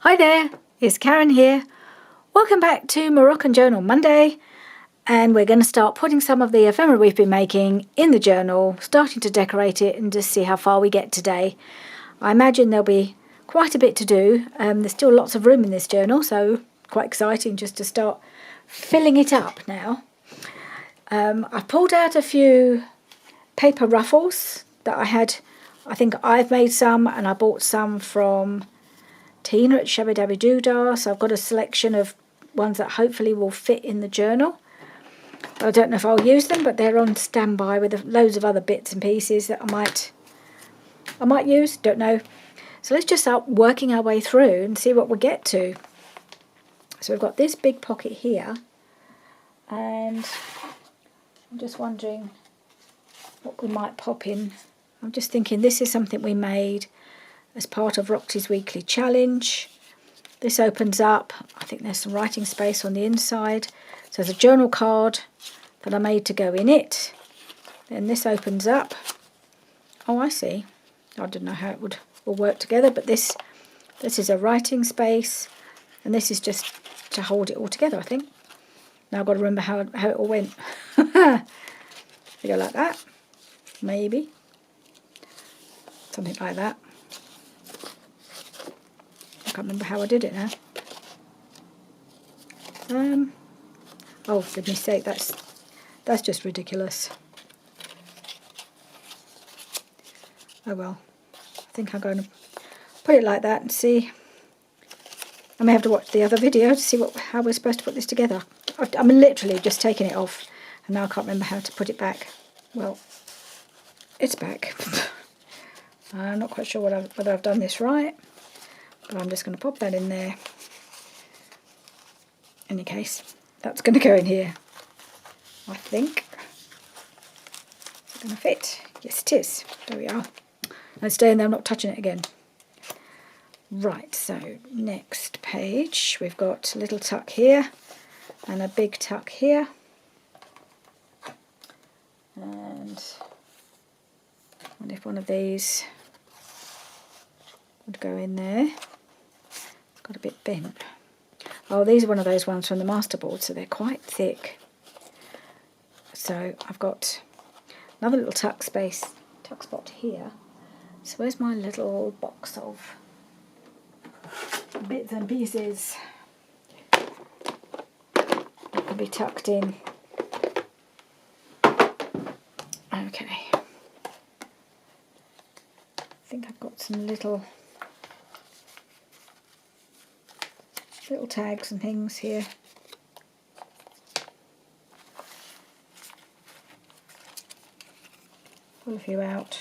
Hi there, it's Karen here. Welcome back to Moroccan Journal Monday, and we're going to start putting some of the ephemera we've been making in the journal, starting to decorate it and just see how far we get today. I imagine there'll be quite a bit to do. There's still lots of room in this journal, so quite exciting just to start filling it up now. I've pulled out a few paper ruffles that I had. I think I've made some, and I bought some from Tina at Shabby Dabby Doodah, so I've got a selection of ones that hopefully will fit in the journal. I don't know if I'll use them, but they're on standby with loads of other bits and pieces that I might use, don't know. So let's just start working our way through and see what we get to. So we've got this big pocket here, and I'm just wondering what we might pop in. I'm just thinking this is something we made as part of Roxy's weekly challenge. This opens up. I think there's some writing space on the inside. So there's a journal card that I made to go in it. Then this opens up. Oh, I see. I didn't know how it would all work together, but this is a writing space, and this is just to hold it all together, I think. Now I've got to remember how it all went. You go like that, maybe. Something like that. I can't remember how I did it now. Oh, for goodness sake, that's just ridiculous. Oh well, I think I'm going to put it like that and see. I may have to watch the other video to see how we're supposed to put this together. I'm literally just taking it off, and now I can't remember how to put it back. Well, it's back. I'm not quite sure whether I've done this right, but I'm just going to pop that in there. In any case, that's going to go in here, I think. Is it going to fit? Yes, it is. There we are. And stay in there, I'm not touching it again. Right, so next page, we've got a little tuck here and a big tuck here. And I wonder if one of these would go in there. It's got a bit bent. Oh, these are one of those ones from the masterboard, so they're quite thick. So I've got another little tuck spot here. So where's my little box of bits and pieces that can be tucked in? Okay. I think I've got some little tags and things here. Pull a few out.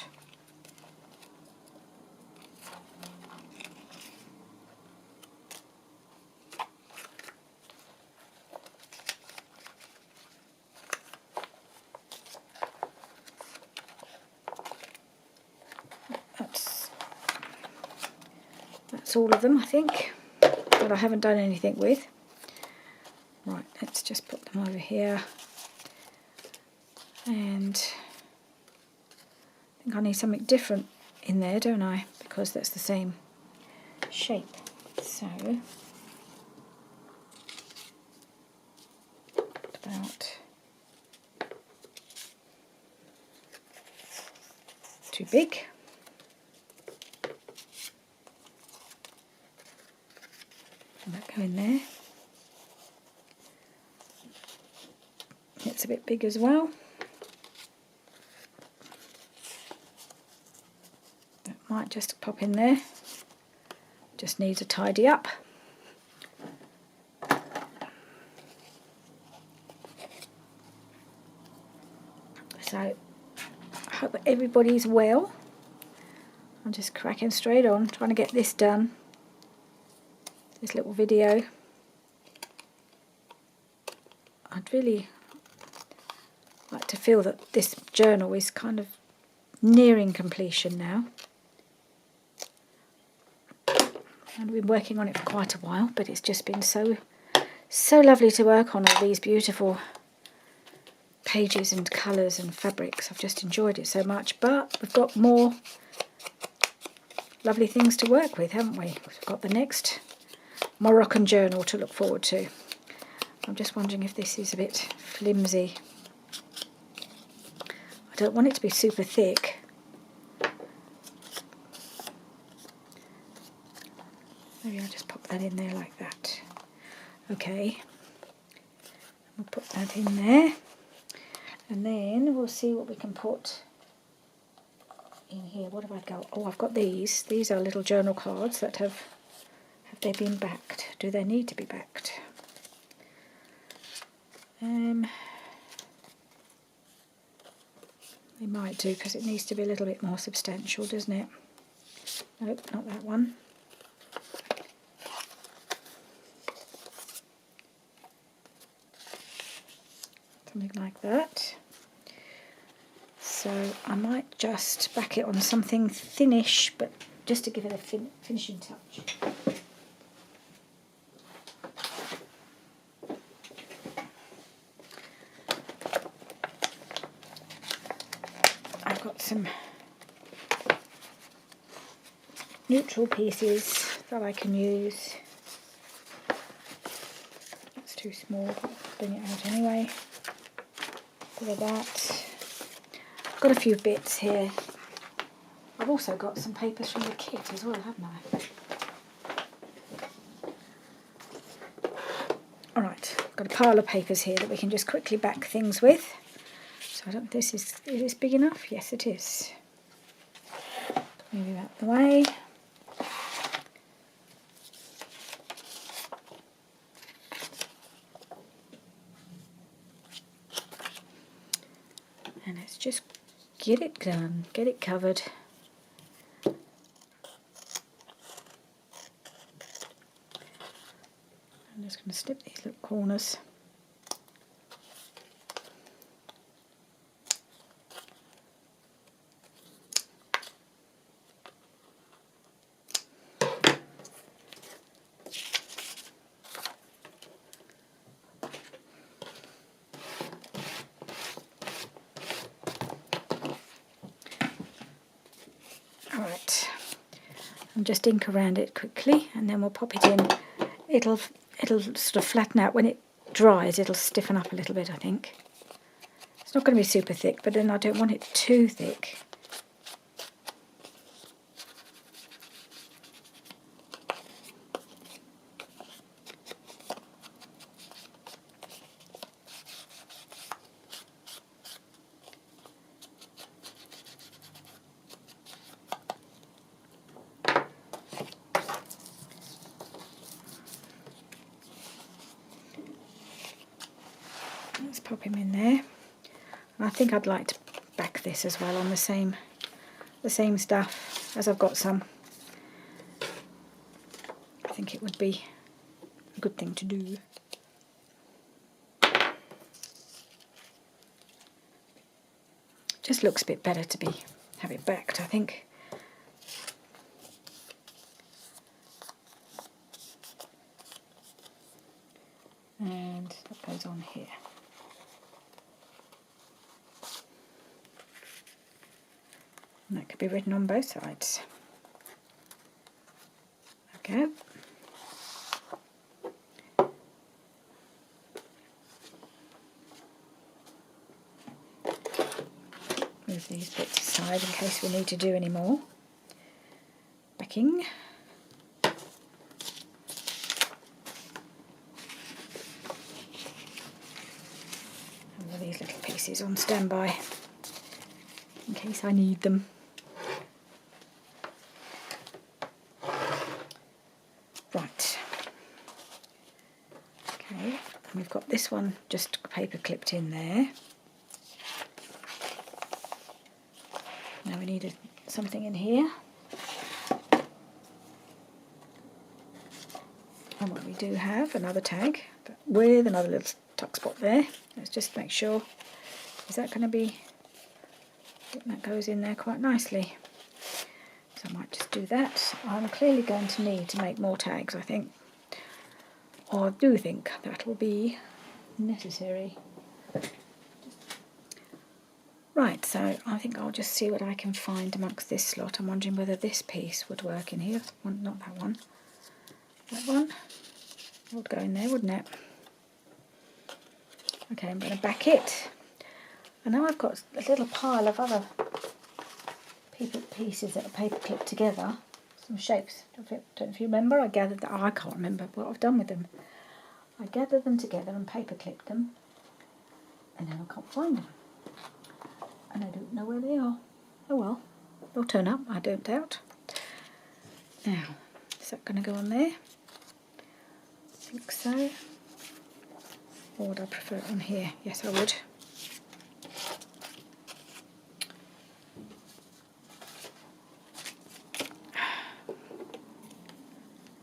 That's all of them, I think, that I haven't done anything with. Right, let's just put them over here. And I think I need something different in there, don't I? Because that's the same shape. So, about too big. That go in there. It's a bit big as well. That might just pop in there. Just needs a tidy up. So I hope everybody's well. I'm just cracking straight on, trying to get this done. This little video. I'd really like to feel that this journal is kind of nearing completion now. I've been working on it for quite a while, but it's just been so lovely to work on all these beautiful pages and colours and fabrics. I've just enjoyed it so much, but we've got more lovely things to work with, haven't we? We've got the next Moroccan Journal to look forward to. I'm just wondering if this is a bit flimsy. I don't want it to be super thick. Maybe I'll just pop that in there like that. Okay, we'll put that in there, and then we'll see what we can put in here. What have I got? Oh, I've got these. These are little journal cards that have they been backed? Do they need to be backed? They might do, because it needs to be a little bit more substantial, doesn't it? Nope, not that one. Something like that. So I might just back it on something thinnish, but just to give it a finishing touch. I've got some neutral pieces that I can use. That's too small, but I'll bring it out anyway. Bit of that. I've got a few bits here. I've also got some papers from the kit as well, haven't I? Alright, I've got a pile of papers here that we can just quickly back things with. So I don't, is this big enough? Yes, it is. Move it out the way. And let's just get it done, get it covered. I'm just going to snip these little corners. And just ink around it quickly, and then we'll pop it in. It'll sort of flatten out when it dries. It'll stiffen up a little bit, I think. It's not going to be super thick, but then I don't want it too thick. Let's pop him in there. And I think I'd like to back this as well on the same stuff, as I've got some. I think it would be a good thing to do. Just looks a bit better to have it backed, I think. And that goes on here. And that could be written on both sides. Okay. Move these bits aside in case we need to do any more backing. And all these little pieces on standby in case I need them. Right. Okay, and we've got this one just paper clipped in there. Now we need something in here. And what we do have, another tag, but with another little tuck spot there. Let's just make sure, is that going to be, I think that goes in there quite nicely. So I might just do that. I'm clearly going to need to make more tags, I think. Or I do think that will be necessary. Right, so I think I'll just see what I can find amongst this slot. I'm wondering whether this piece would work in here. Not that one. That one. would go in there, wouldn't it? Okay, I'm going to back it. And now I've got a little pile of other pieces that are paper clipped together. Some shapes. Don't know if you remember, I gathered that. Oh, I can't remember what I've done with them. I gathered them together and paper clipped them. And now I can't find them. And I don't know where they are. Oh well, they'll turn up, I don't doubt. Now, is that going to go on there? I think so. Or would I prefer it on here? Yes, I would.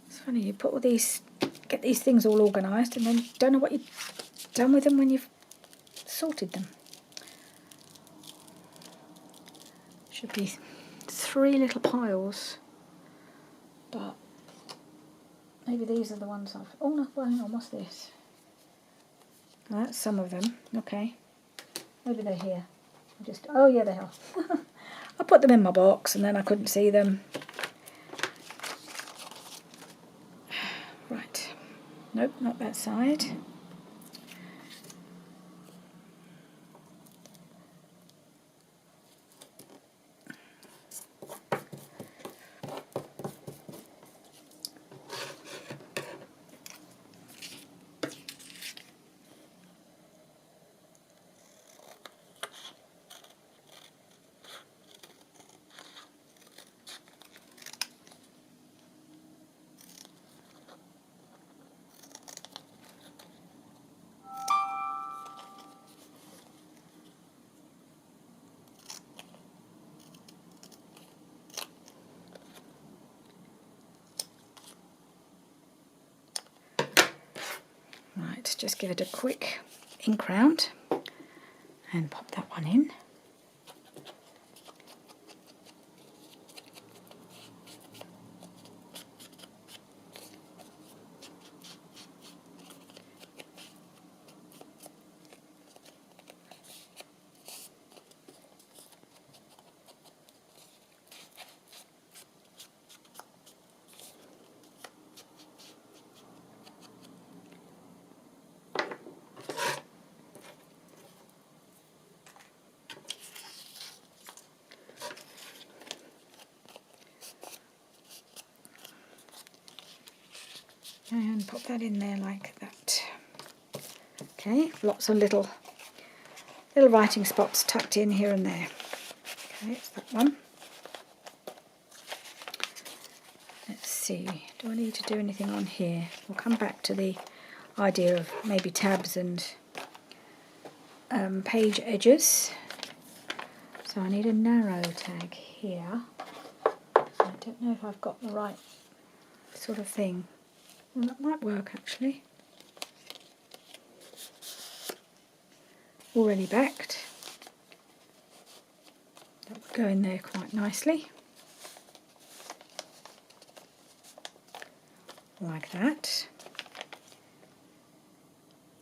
It's funny, you put all these, get these things all organised and then you don't know what you've done with them when you've sorted them. Should be 3 little piles, but maybe these are the ones I've... Oh no, well, hang on, what's this? Oh, that's some of them. Okay, maybe they're here. Oh yeah, they are. I put them in my box and then I couldn't see them. Right. Nope, not that side. Right, just give it a quick ink round and pop that one in. And pop that in there like that. Okay, lots of little writing spots tucked in here and there. Okay, it's that one. Let's see, do I need to do anything on here? We'll come back to the idea of maybe tabs and page edges. So I need a narrow tag here. I don't know if I've got the right sort of thing. Well, that might work actually. Already backed. That would go in there quite nicely. Like that.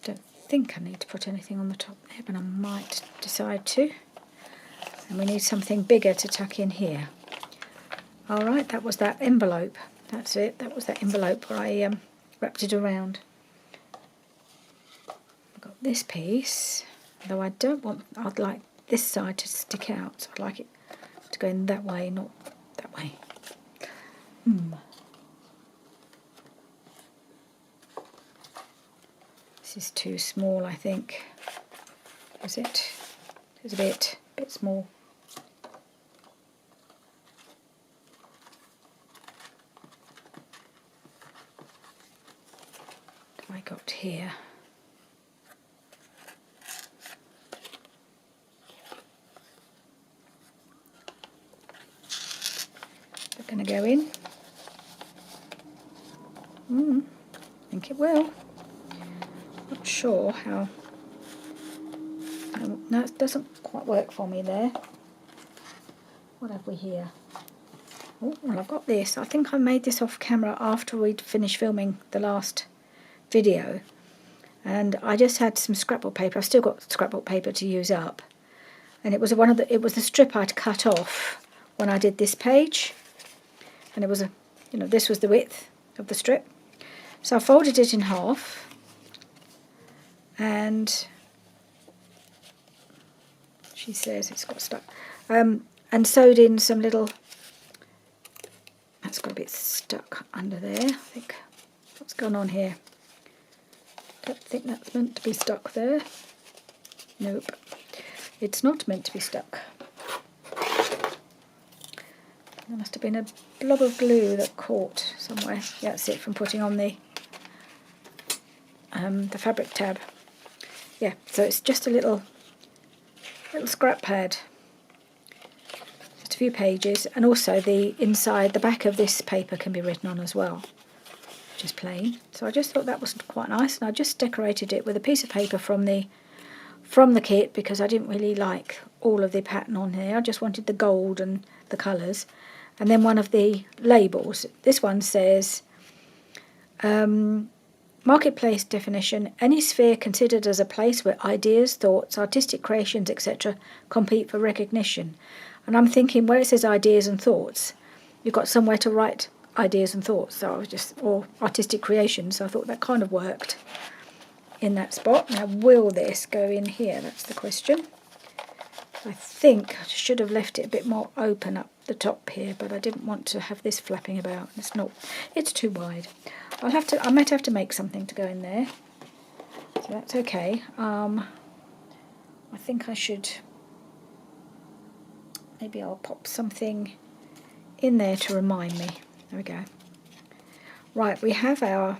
Don't think I need to put anything on the top there, but I might decide to. And we need something bigger to tuck in here. Alright, that was that envelope. That's it, that was that envelope where I wrapped it around. I've got this piece, though I don't want, I'd like this side to stick out, so I'd like it to go in that way, not that way. This is too small, I think. Is it? It's a bit small. I got here. They're going to go in. I think it will. Not sure how. No, it doesn't quite work for me there. What have we here? Oh, well, I've got this. I think I made this off camera after we'd finished filming the last video, and I just had some scrapbook paper. I've still got scrapbook paper to use up, and it was the strip I'd cut off when I did this page, and it was this was the width of the strip. So I folded it in half and she says it's got stuck, and sewed in some little, that's got a bit stuck under there, I think. What's going on here? Don't think that's meant to be stuck there. Nope, it's not meant to be stuck. There must have been a blob of glue that caught somewhere. Yeah, that's it, from putting on the fabric tab. Yeah, so it's just a little scrap pad, just a few pages, and also the inside, the back of this paper can be written on as well, which is plain. So I just thought that was quite nice, and I just decorated it with a piece of paper from the kit, because I didn't really like all of the pattern on here. I just wanted the gold and the colours. And then one of the labels, this one says, marketplace definition, any sphere considered as a place where ideas, thoughts, artistic creations, etc. compete for recognition. And I'm thinking, where it says ideas and thoughts, you've got somewhere to write ideas and thoughts, or artistic creations, so I thought that kind of worked in that spot. Now, will this go in here? That's the question. I think I should have left it a bit more open up the top here, but I didn't want to have this flapping about. It's too wide. I might have to make something to go in there, so that's okay. I think I should, maybe I'll pop something in there to remind me. There we go. Right, we have our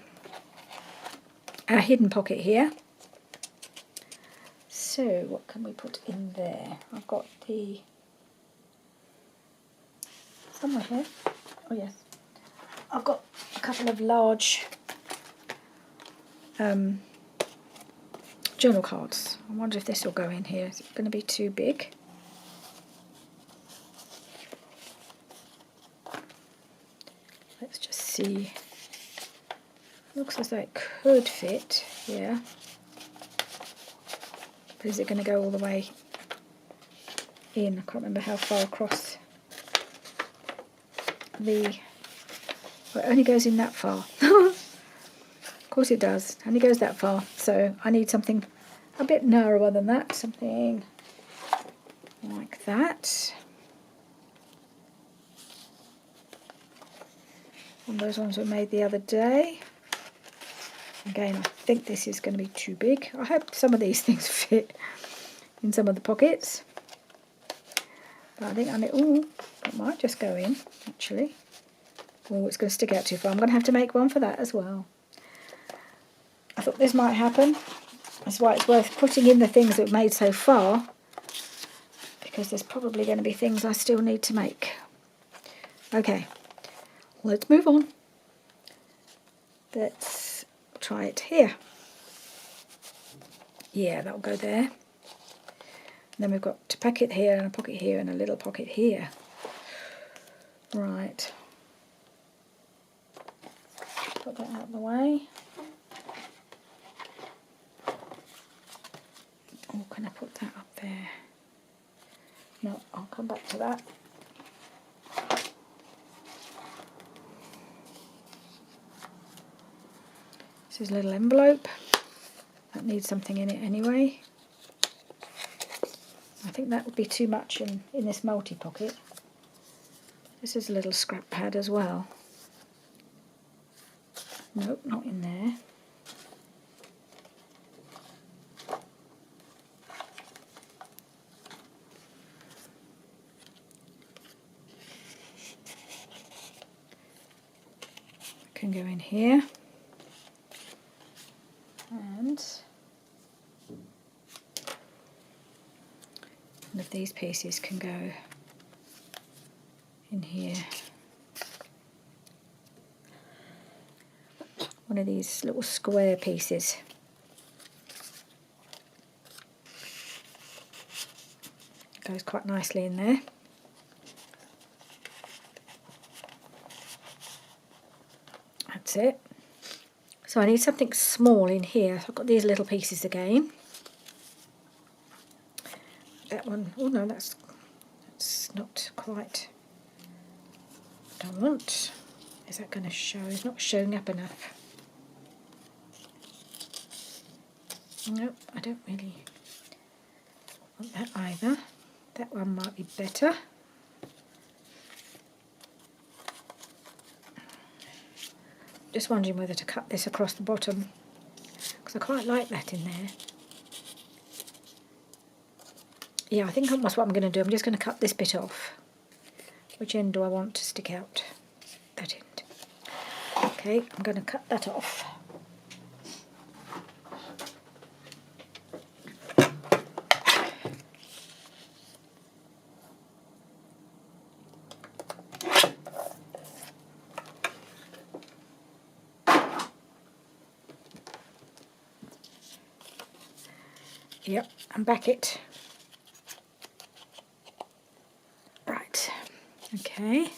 hidden pocket here. So what can we put in there? I've got the, somewhere here, oh yes, I've got a couple of large journal cards. I wonder if this will go in here. Is it going to be too big? Let's just see. Looks as though it could fit here. But is it going to go all the way in? I can't remember how far across the... Well, it only goes in that far. Of course it does. It only goes that far. So I need something a bit narrower than that. Something like that. One of those ones we made the other day. Again, I think this is going to be too big. I hope some of these things fit in some of the pockets. But I think it might just go in, actually. Oh, it's going to stick out too far. I'm going to have to make one for that as well. I thought this might happen. That's why it's worth putting in the things that we've made so far, because there's probably going to be things I still need to make. Okay, let's move on. Let's try it here. Yeah, that'll go there. And then we've got a pocket here and a pocket here and a little pocket here. Right. Put that out of the way. Oh, can I put that up there? No, I'll come back to that. This is a little envelope. That needs something in it anyway. I think that would be too much in this multi-pocket. This is a little scrap pad as well. Nope, not in there. Can go in here. And one of these pieces can go in here. One of these little square pieces. Goes quite nicely in there. That's it. So I need something small in here. So I've got these little pieces again. That one, oh no, that's not quite what I want. Is that going to show? It's not showing up enough. Nope, I don't really want that either. That one might be better. Just wondering whether to cut this across the bottom, because I quite like that in there. Yeah, I think that's what I'm going to do. I'm just going to cut this bit off. Which end do I want to stick out? That end. Okay, I'm going to cut that off. Yep, and back it. Right, okay.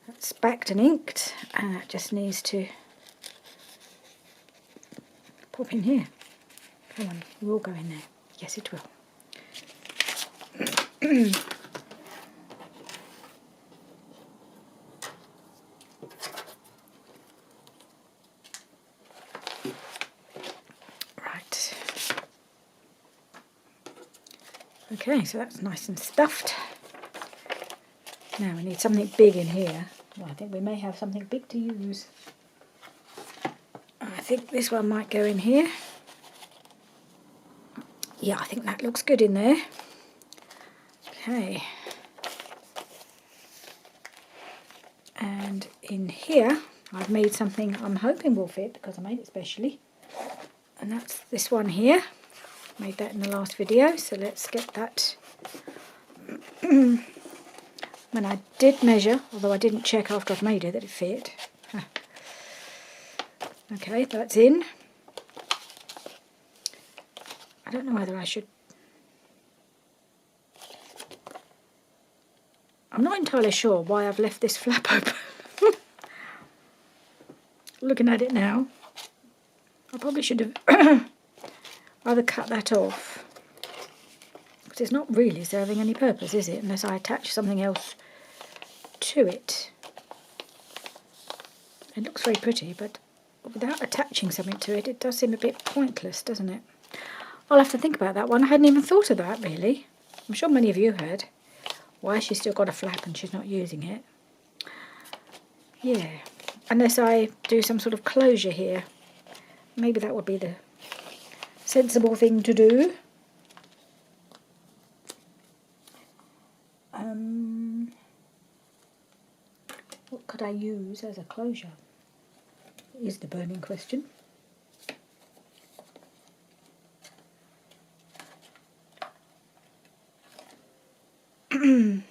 That's backed and inked, and that just needs to pop in here. Come on, it will go in there. Yes, it will. Right. Okay, so that's nice and stuffed. Now we need something big in here. Well, I think we may have something big to use. I think this one might go in here. Yeah, I think that looks good in there. Okay. And in here, I've made something I'm hoping will fit because I made it specially. And that's this one here. Made that in the last video, so let's get that. When I did measure, although I didn't check after I'd made it that it fit. Okay, that's in. I don't know whether I should... I'm not entirely sure why I've left this flap open. Looking at it now, I probably should have either cut that off, because it's not really serving any purpose, is it, unless I attach something else to it. It looks very pretty, but without attaching something to it, it does seem a bit pointless, doesn't it? I'll have to think about that one. I hadn't even thought of that, really. I'm sure many of you had. Why has she still got a flap and she's not using it? Yeah, unless I do some sort of closure here. Maybe that would be the sensible thing to do. What could I use as a closure? Is the burning question. Something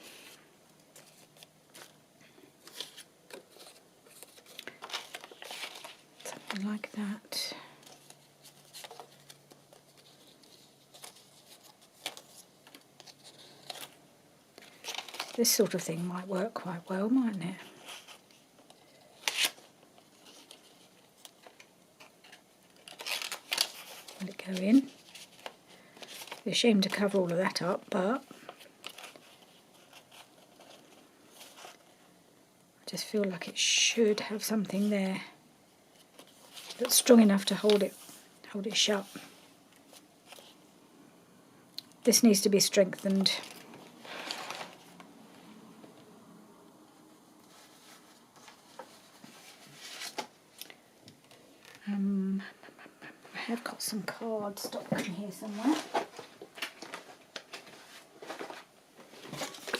like that. This sort of thing might work quite well, mightn't it? Let it go in. Be a shame to cover all of that up, but I just feel like it should have something there that's strong enough to hold it shut. This needs to be strengthened. I have got some cardstock in here somewhere.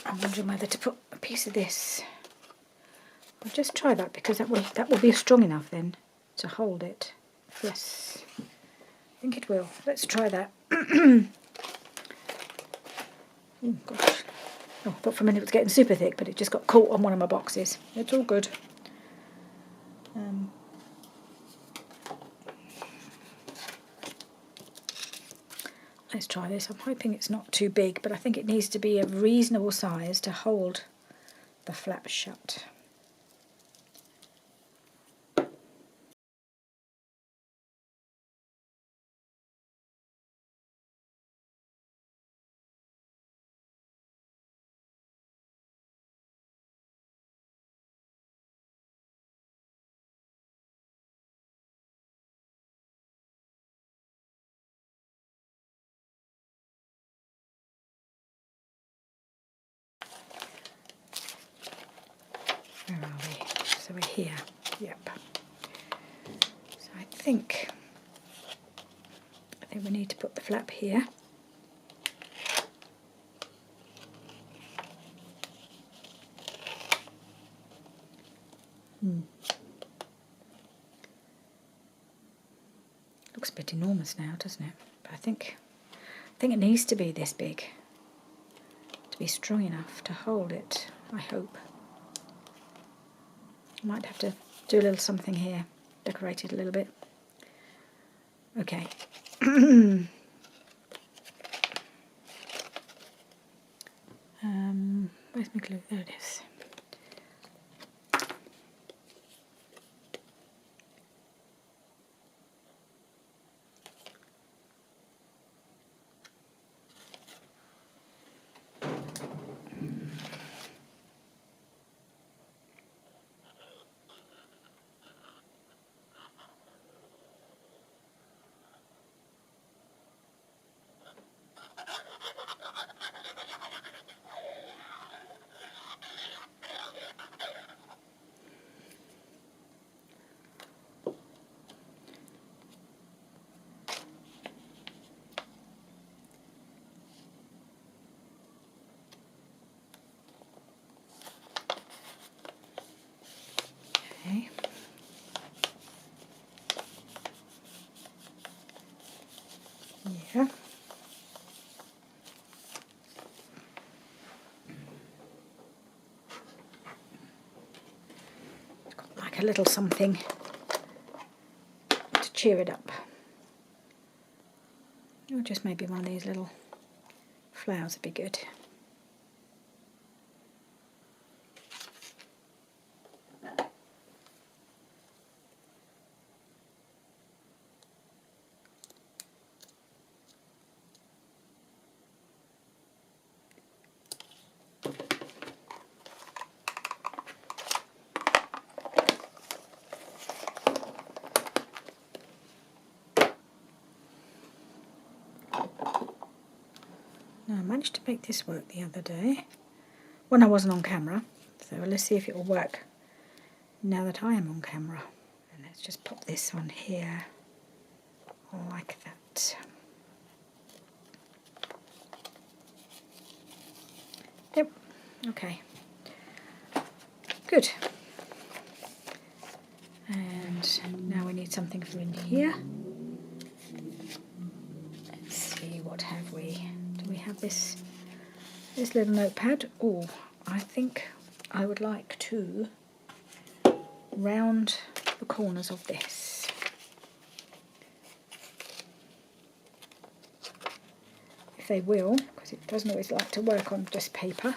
I'm wondering whether to put a piece of this. I'll just try that because that will be strong enough then to hold it. Yes, I think it will. Let's try that. Oh gosh. Oh, I thought for a minute it was getting super thick, but it just got caught on one of my boxes. It's all good. Let's try this. I'm hoping it's not too big, but I think it needs to be a reasonable size to hold the flap shut. we're here. Yep. So I think we need to put the flap here. Looks a bit enormous now, doesn't it? But I think it needs to be this big to be strong enough to hold it, I hope. I might have to do a little something here, decorate it a little bit. Okay. Where's my glue? There it is. Okay. Yeah. It's got like a little something to cheer it up. Or just maybe one of these little flowers would be good. Now I managed to make this work the other day when I wasn't on camera, so let's see if it will work now that I am on camera. And let's just pop this on here like that. Yep, okay, good. And now we need something for in here. Let's see, what have we? Do we have this little notepad? Oh, I think I would like to round the corners of this. If they will, because it doesn't always like to work on just paper.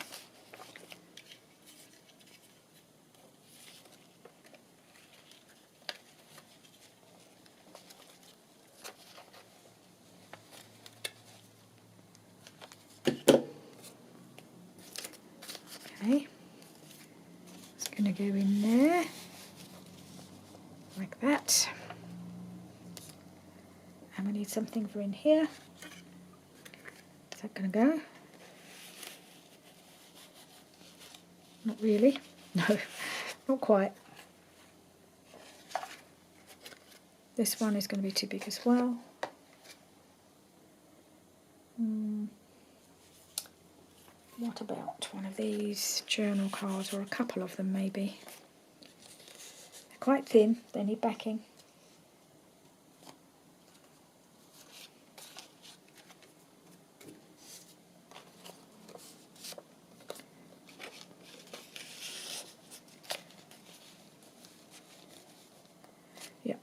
Okay, it's going to go in there, like that. And we need something for in here. Is that going to go? Not really. No, not quite. This one is going to be too big as well. What about one of these journal cards, or a couple of them maybe? They're quite thin, they need backing. Yep.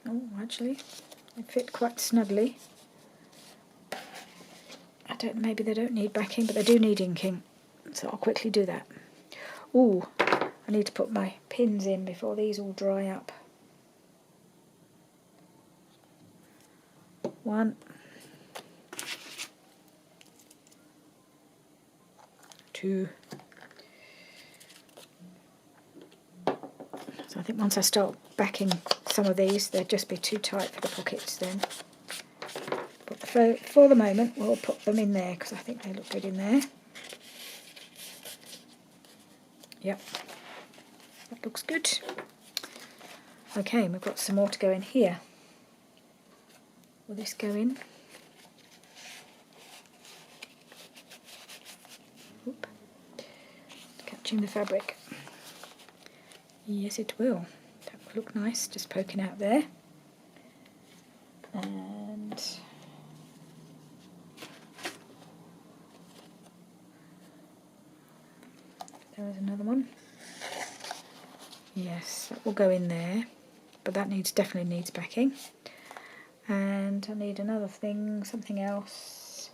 Oh, actually, they fit quite snugly. Maybe they don't need backing, but they do need inking, so I'll quickly do that. Ooh, I need to put my pins in before these all dry up. 1, 2. So I think once I start backing some of these, they'll just be too tight for the pockets then. But for the moment, we'll put them in there because I think they look good in there. Yep, that looks good. Okay, and we've got some more to go in here. Will this go in? Oop. Catching the fabric. Yes, it will. That will look nice, just poking out there. And there is another one. Yes, that will go in there, but that definitely needs backing. And I need another thing, something else.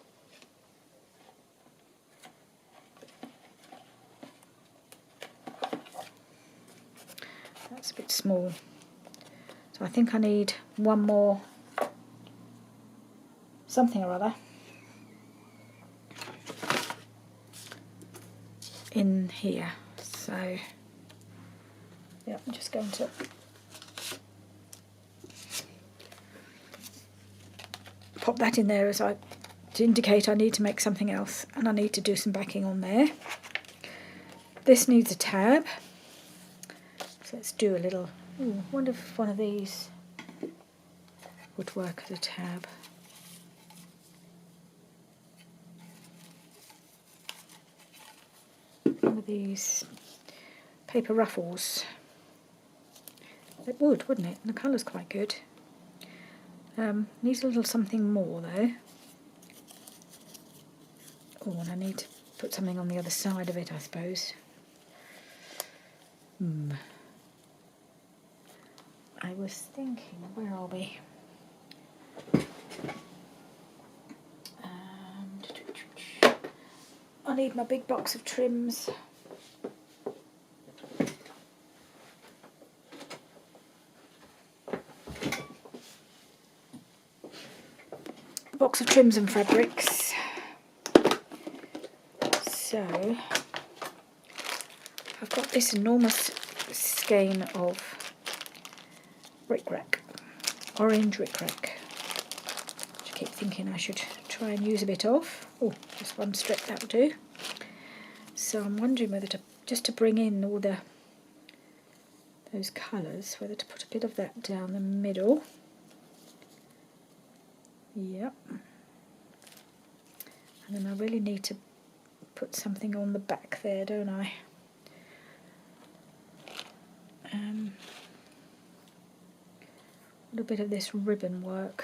That's a bit small. So I think I need one more something or other in here. So yeah, I'm just going to pop that in there to indicate I need to make something else, and I need to do some backing on there. This needs a tab, so let's do a little. I wonder if one of these would work as a tab. One of these paper ruffles. It would, wouldn't it? And the colour's quite good. Needs a little something more though. Oh, and I need to put something on the other side of it, I suppose. I was thinking, where are we? I need my big box of trims. Box of trims and fabrics. So I've got this enormous skein of rickrack, orange rickrack, which I keep thinking I should try and use a bit of. Oh, just one strip, that'll do. So I'm wondering whether just to bring in all those colours, whether to put a bit of that down the middle. Yep. And then I really need to put something on the back there, don't I? A little bit of this ribbon work.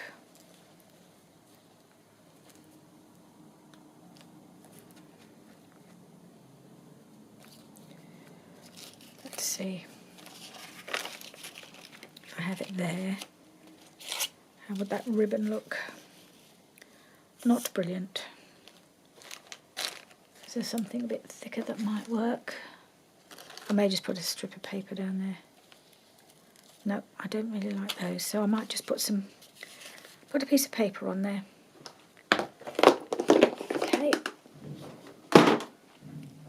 Let's see. If I have it there, how would that ribbon look? Not brilliant. Is there something a bit thicker that might work? I may just put a strip of paper down there. No, I don't really like those, so I might just put a piece of paper on there. Okay.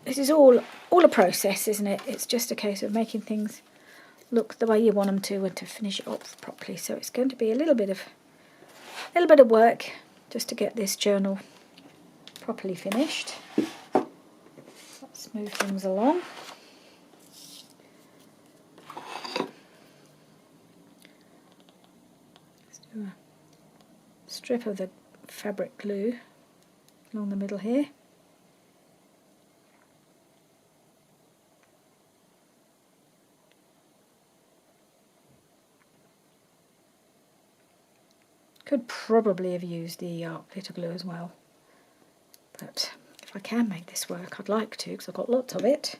This is all a process, isn't it? It's just a case of making things look the way you want them to and to finish it off properly. So it's going to be a little bit of work just to get this journal properly finished. Let's move things along. Let's do a strip of the fabric glue along the middle here. Could probably have used the art glitter glue as well, but if I can make this work, I'd like to, because I've got lots of it.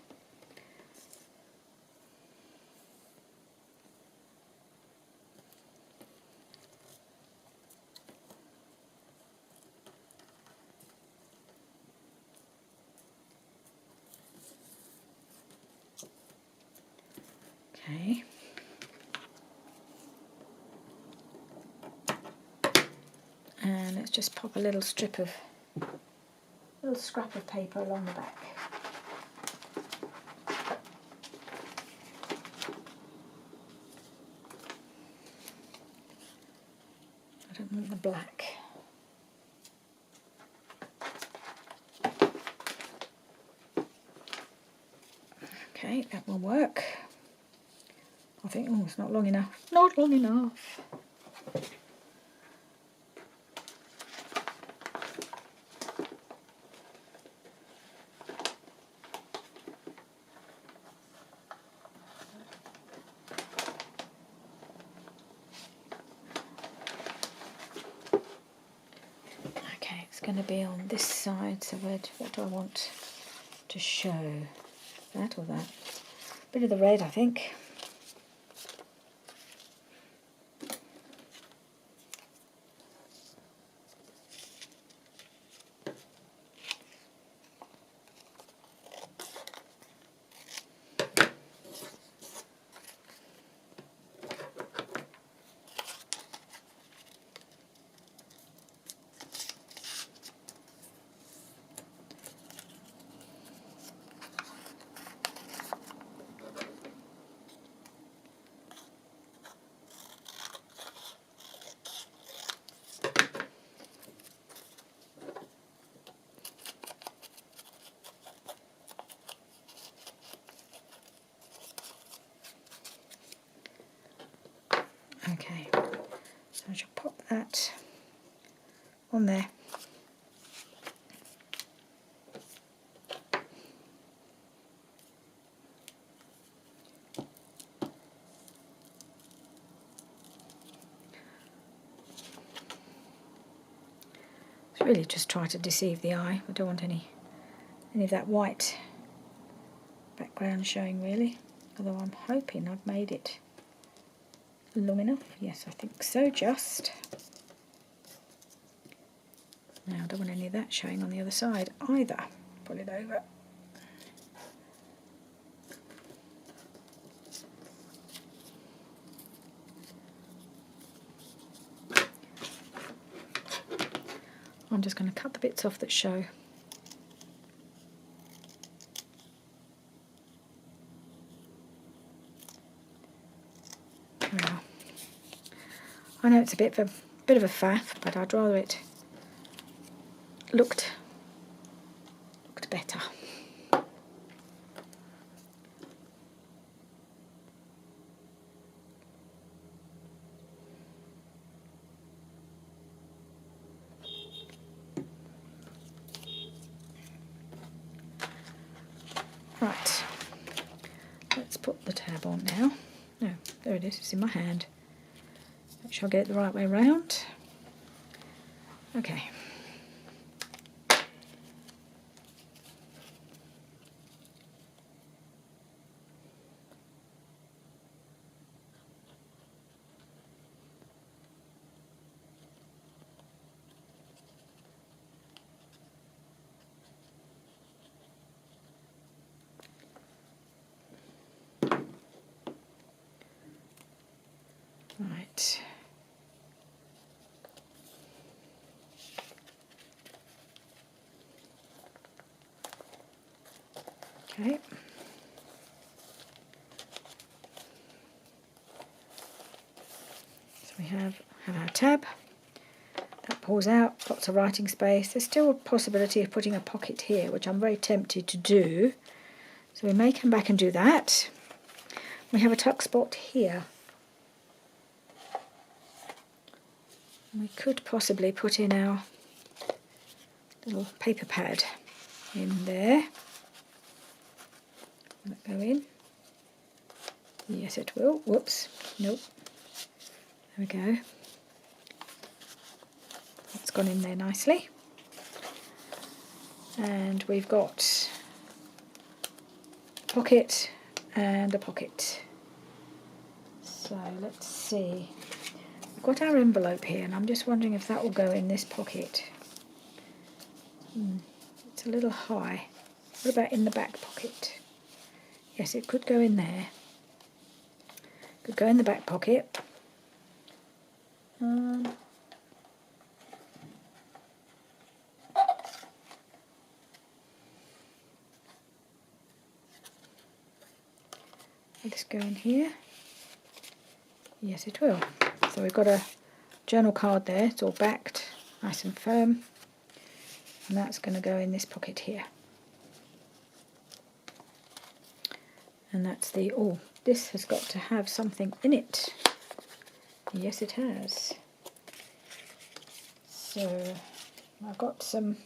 Okay. And let's just pop a little scrap of paper along the back. I don't want the black. Okay, that will work. I think, oh, it's not long enough. Not long enough. Okay, it's going to be on this side, so what do I want to show? That or that? Bit of the red, I think. Okay, so I shall pop that on there. It's really just try to deceive the eye. I don't want any of that white background showing really, although I'm hoping I've made it long enough. Yes, I think so, just. Now I don't want any of that showing on the other side either. Pull it over. I'm just going to cut the bits off that show. Now, I know it's a bit of a faff, but I'd rather it looked better. Right, let's put the tab on now. No, there it is, it's in my hand. Make sure I get it the right way around. Okay. Right. Okay. So we have our tab. That pulls out, lots of writing space. There's still a possibility of putting a pocket here, which I'm very tempted to do. So we may come back and do that. We have a tuck spot here. We could possibly put in our little paper pad in there. Will that go in? Yes, it will. Whoops. Nope. There we go. That's gone in there nicely. And we've got a pocket and a pocket. So let's see. We've got our envelope here, and I'm just wondering if that will go in this pocket. It's a little high. What about in the back pocket? Yes, it could go in there. Could go in the back pocket. Will this go in here? Yes, it will. So we've got a journal card there. It's all backed, nice and firm. And that's going to go in this pocket here. And that's the, oh, this has got to have something in it. Yes, it has. So I've got some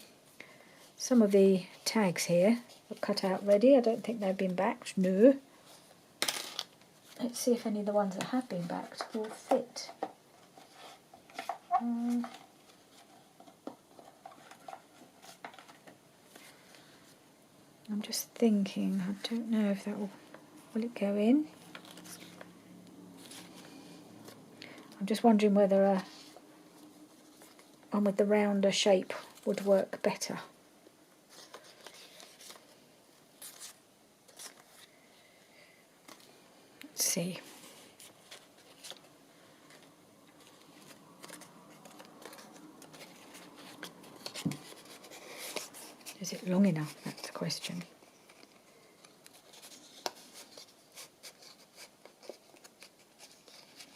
of the tags here cut out ready. I don't think they've been backed. No. Let's see if any of the ones that have been backed will fit. I'm just thinking, I don't know if that will it go in? I'm just wondering whether one with the rounder shape would work better. Let's see. Is it long enough? That's the question.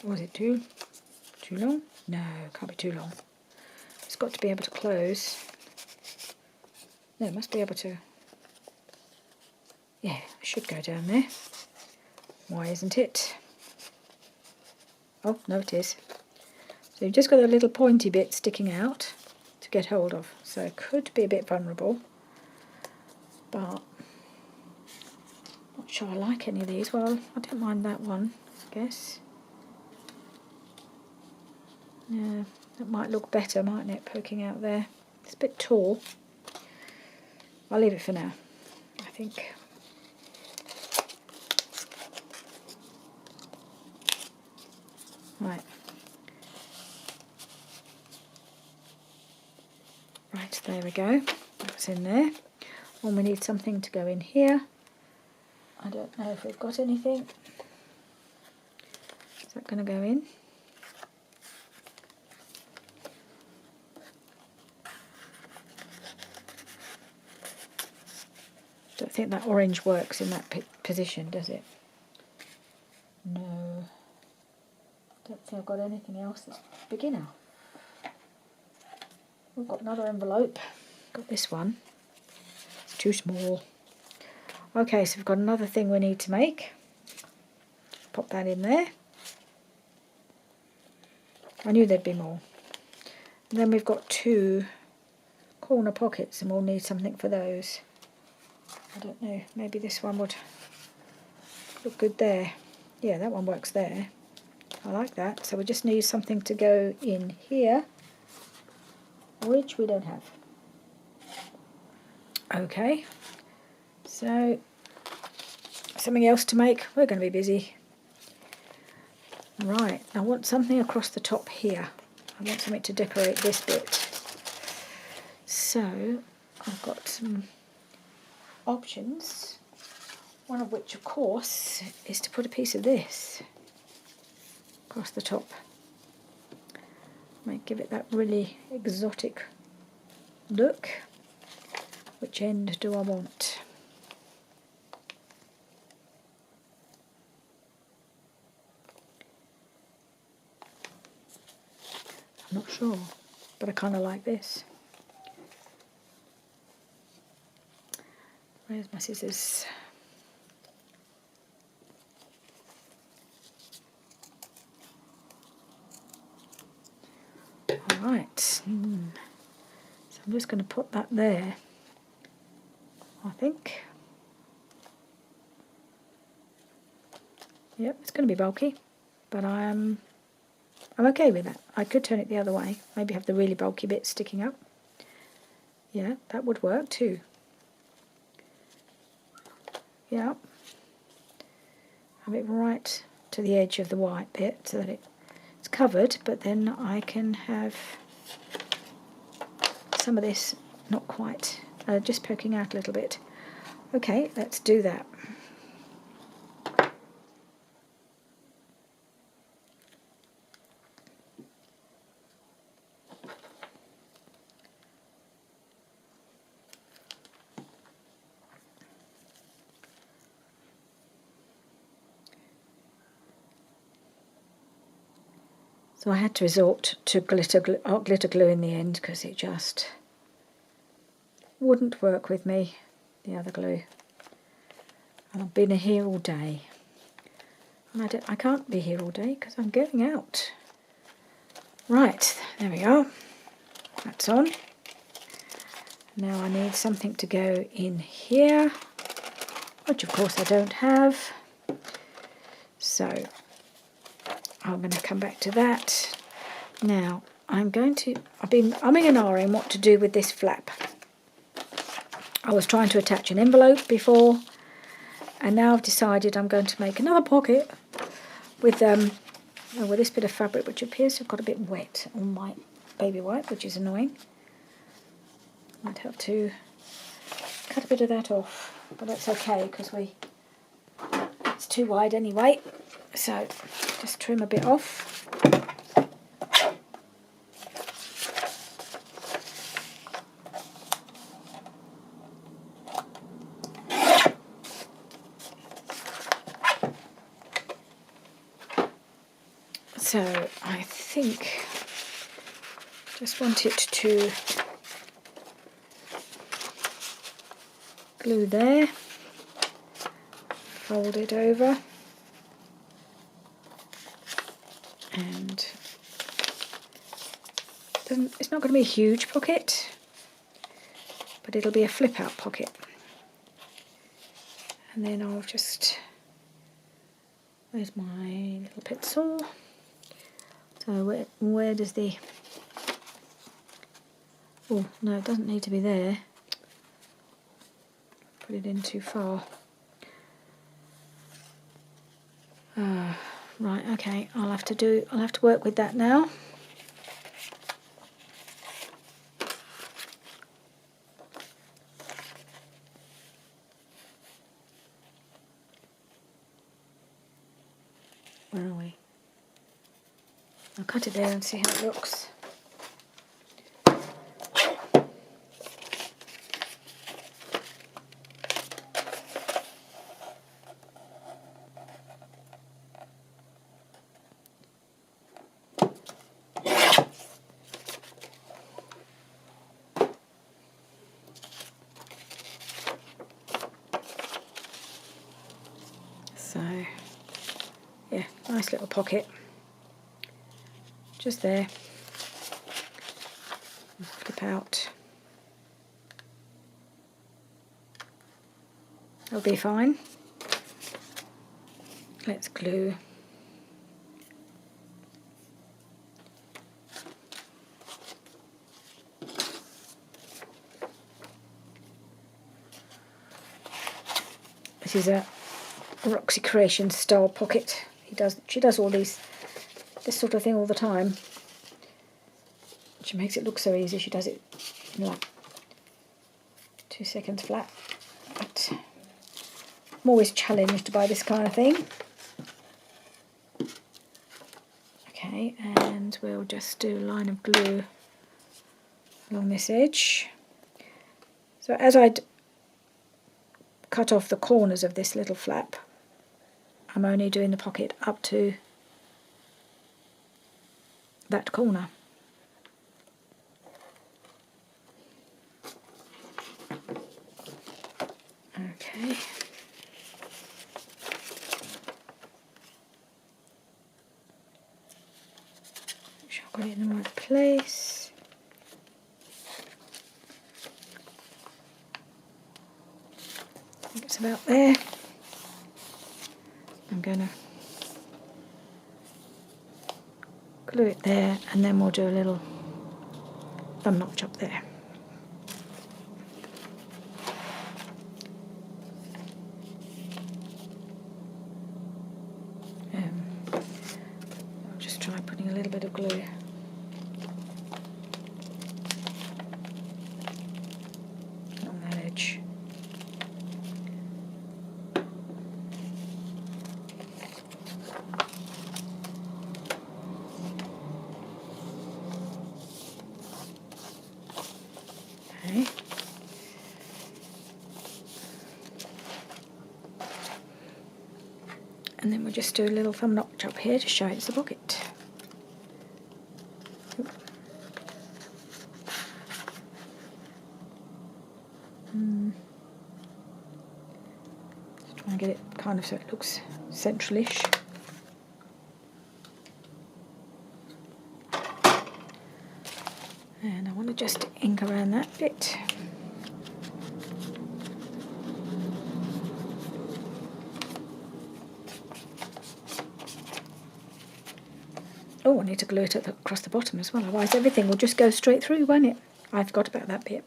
Was it too long? No, can't be too long. It's got to be able to close. No, it must be able to. Yeah, it should go down there. Why isn't it? Oh, no, it is. So you've just got a little pointy bit sticking out to get hold of. So it could be a bit vulnerable. But not sure I like any of these. Well, I don't mind that one, I guess. Yeah, that might look better, mightn't it, poking out there. It's a bit tall. I'll leave it for now, I think. Right. Right, there we go. That's in there. And we need something to go in here. I don't know if we've got anything. Is that going to go in? Don't think that orange works in that position, does it? No. Don't think I've got anything else that's big enough. We've got another envelope. Got this one. It's too small. Okay, so we've got another thing we need to make. Pop that in there. I knew there'd be more. And then we've got 2 corner pockets and we'll need something for those. I don't know, maybe this one would look good there. Yeah, that one works there. I like that. So we just need something to go in here, which we don't have. Okay, so something else to make. We're going to be busy. Right, I want something across the top here. I want something to decorate this bit. So I've got some options, one of which of course is to put a piece of this across the top. Might give it that really exotic look. Which end do I want? I'm not sure, but I kind of like this. Where's my scissors? Alright, so I'm just going to put that there, I think. Yep, it's going to be bulky, but I'm okay with that. I could turn it the other way, maybe have the really bulky bit sticking up. Yeah, that would work too. Yeah, have it right to the edge of the white bit so that it's covered, but then I can have some of this not quite, just poking out a little bit. Okay, let's do that. So I had to resort to glitter glue in the end because it just wouldn't work with me, the other glue. And I've been here all day. I can't be here all day because I'm going out. Right, there we are. That's on. Now I need something to go in here, which of course I don't have. So I'm going to come back to that. Now I've been umming and ahhing what to do with this flap. I was trying to attach an envelope before, and now I've decided I'm going to make another pocket with this bit of fabric, which appears to have got a bit wet on my baby wipe, which is annoying. Might have to cut a bit of that off, but that's okay because it's too wide anyway. So just trim a bit off. So I think just want it to glue there, fold it over, and it's not going to be a huge pocket, but it'll be a flip out pocket. And then I'll just, where's my little pencil? So where does the, oh no, it doesn't need to be there. Put it in too far. Right, okay, I'll have to work with that now. Where are we? I'll cut it there and see how it looks. So, yeah, nice little pocket. Just there. Flip out. That'll be fine. Let's glue. This is a Roxy Creations style pocket. She does all this sort of thing all the time. She makes it look so easy. She does it in like 2 seconds flat. But I'm always challenged by this kind of thing. Okay, and we'll just do a line of glue along this edge. So as I'd cut off the corners of this little flap, I'm only doing the pocket up to that corner. Okay. Make sure I've got it in the right place. I think it's about there. I'm going to glue it there, and then we'll do a little thumb notch up there. I'll just try putting a little bit of glue on that edge. Okay. And then we'll just do a little thumb notch up here to show it's a pocket. Just try and get it kind of so it looks central-ish. And I want to just ink around that bit. Oh, I need to glue it across the bottom as well, otherwise everything will just go straight through, won't it? I forgot about that bit.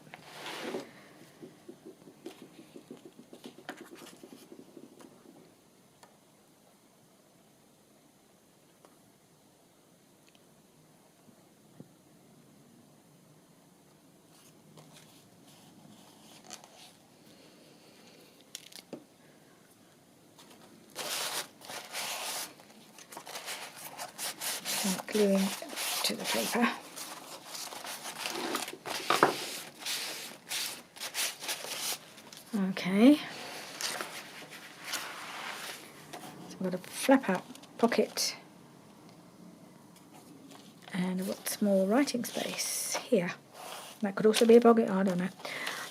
And gluing to the paper. Okay. So I've got a flap out pocket and a small writing space here. That could also be a pocket, I don't know.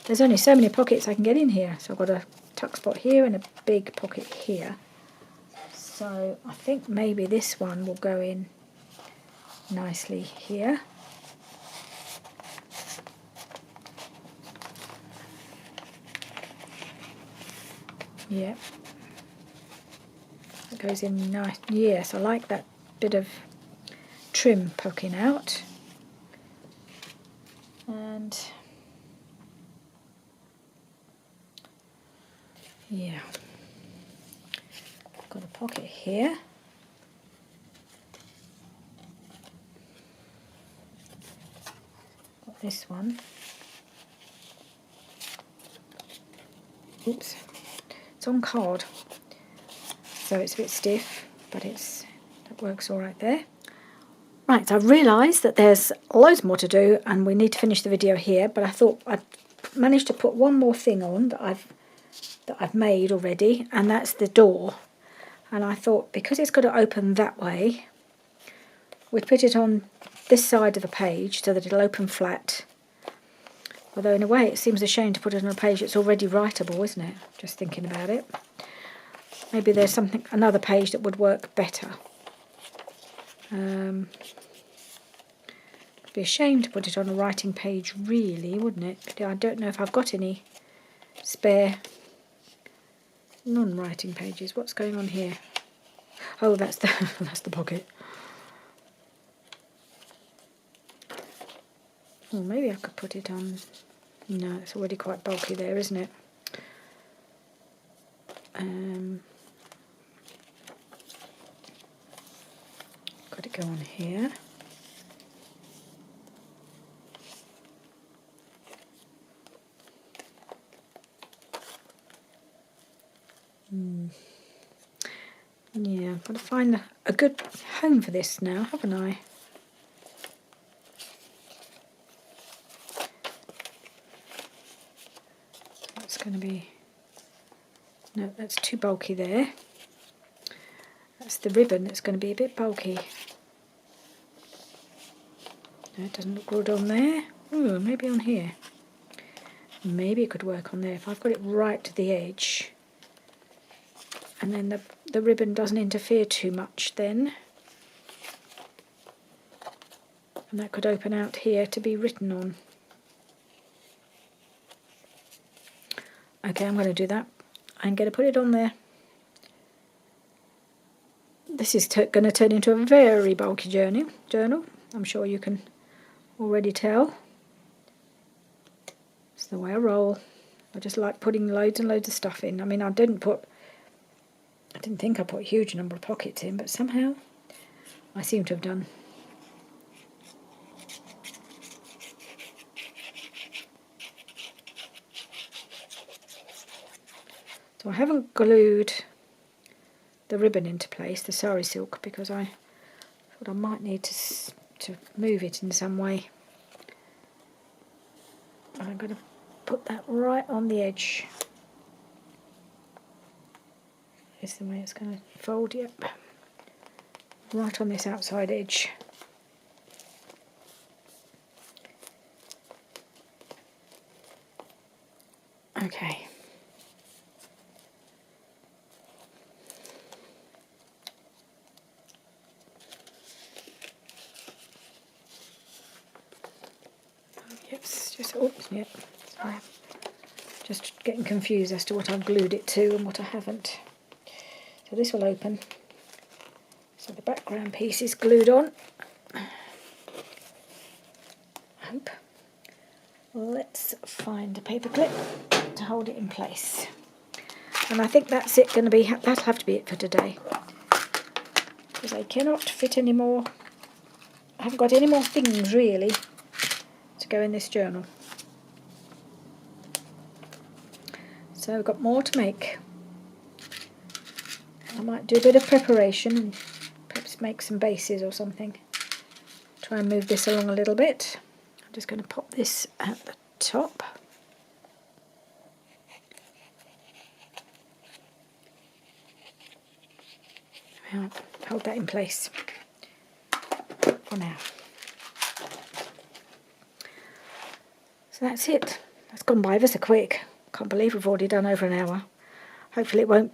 There's only so many pockets I can get in here. So I've got a tuck spot here and a big pocket here. So I think maybe this one will go in nicely here. Yeah. It goes in nice. Yes, I like that bit of trim poking out. And yeah, I've got a pocket here. Got this one. Oops, it's on card, so it's a bit stiff, but that works all right there. Right, so I've realised that there's loads more to do and we need to finish the video here, but I thought I'd managed to put one more thing on that I've made already, and that's the door. And I thought because it's got to open that way, we'd put it on this side of the page so that it'll open flat. Although in a way it seems a shame to put it on a page that's already writable, isn't it? Just thinking about it. Maybe there's another page that would work better. It'd be a shame to put it on a writing page, really, wouldn't it? But I don't know if I've got any spare non-writing pages. What's going on here? Oh, that's the that's the pocket. Well, maybe I could put it on. No, it's already quite bulky there, isn't it? Got to go on here. Yeah, I've got to find a good home for this now, haven't I? That's going to be... No, that's too bulky there. That's the ribbon that's going to be a bit bulky. No, it doesn't look good on there. Ooh, maybe on here. Maybe it could work on there if I've got it right to the edge. And then the ribbon doesn't interfere too much then. And that could open out here to be written on. Okay, I'm going to do that. I'm going to put it on there. This is going to turn into a very bulky journal. I'm sure you can already tell. It's the way I roll. I just like putting loads and loads of stuff in. I mean, I didn't think I put a huge number of pockets in, but somehow I seem to have done. So I haven't glued the ribbon into place, the sari silk, because I thought I might need to move it in some way. I'm going to put that right on the edge. Is the way it's going to fold, yep. Right on this outside edge. Okay. let's just, oops, yeah, sorry. Just getting confused as to what I've glued it to and what I haven't. So this will open. So the background piece is glued on. Hope. Let's find a paper clip to hold it in place. And I think that's it going to be, that'll have to be it for today. Because I cannot fit any more. I haven't got any more things really to go in this journal. So I've got more to make. I might do a bit of preparation and perhaps make some bases or something. Try and move this along a little bit. I'm just going to pop this at the top. I'll hold that in place for now. So that's it. That's gone by ever so quick. Can't believe we've already done over an hour. Hopefully it won't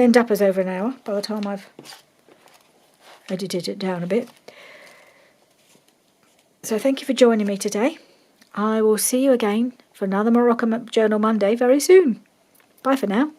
end up as over an hour by the time I've edited it down a bit. So thank you for joining me today. I will see you again for another Moroccan Journal Monday very soon. Bye for now.